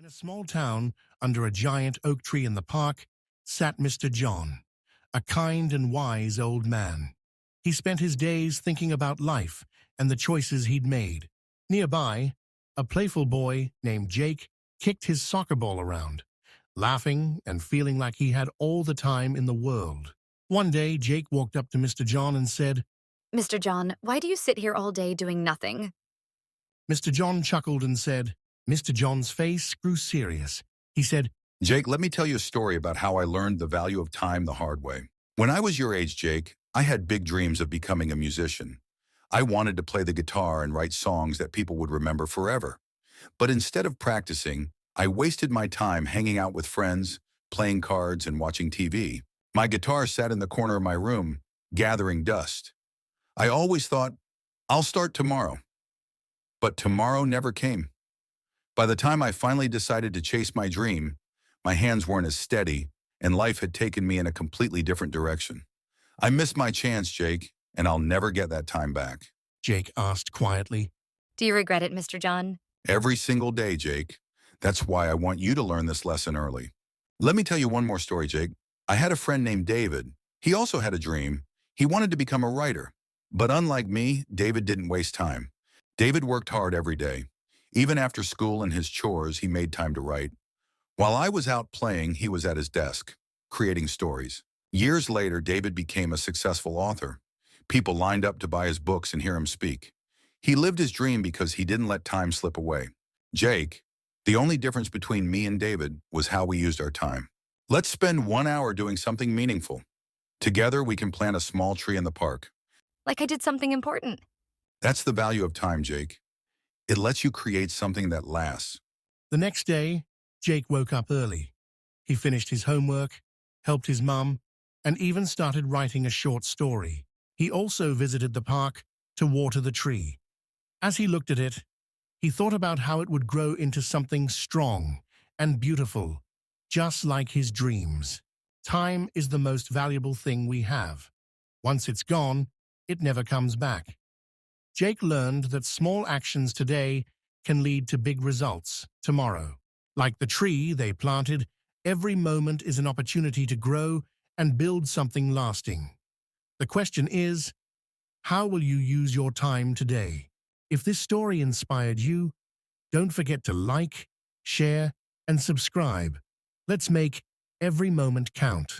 a small town, under a giant oak tree in the park, sat Mr. John, a kind and wise old man. He spent his days thinking about life and the choices he'd made. Nearby, a playful boy named Jake kicked his soccer ball around, laughing and feeling like he had all the time in the world. One day, Jake walked up to Mr. John and said, Mr. John, why do you sit here all day doing nothing? Mr. John chuckled and said, Mr. John's face grew serious. He said, Jake, let me tell you a story about how I learned the value of time the hard way. When I was your age, Jake, I had big dreams of becoming a musician. I wanted to play the guitar and write songs that people would remember forever. But instead of practicing, I wasted my time hanging out with friends, playing cards, and watching TV. My guitar sat in the corner of my room, gathering dust. I always thought, I'll start tomorrow. But tomorrow never came. By the time I finally decided to chase my dream, my hands weren't as steady, and life had taken me in a completely different direction. I missed my chance, Jake, and I'll never get that time back. Jake asked quietly. Do you regret it, Mr. John? Every single day, Jake. That's why I want you to learn this lesson early. Let me tell you one more story, Jake. I had a friend named David. He also had a dream. He wanted to become a writer. But unlike me, David didn't waste time. David worked hard every day. Even after school and his chores, he made time to write. While I was out playing, he was at his desk, creating stories. Years later, David became a successful author. People lined up to buy his books and hear him speak. He lived his dream because he didn't let time slip away. Jake, the only difference between me and David was how we used our time. Let's spend 1 hour doing something meaningful. Together, we can plant a small tree in the park. Like I did something important. That's the value of time, Jake. It lets you create something that lasts. The next day, Jake woke up early. He finished his homework, helped his mum, and even started writing a short story. He also visited the park to water the tree. As he looked at it, he thought about how it would grow into something strong and beautiful, just like his dreams. Time is the most valuable thing we have. Once it's gone, it never comes back. Jake learned that small actions today can lead to big results tomorrow. Like the tree they planted, every moment is an opportunity to grow and build something lasting. The question is, how will you use your time today? If this story inspired you, don't forget to like, share, and subscribe. Let's make every moment count.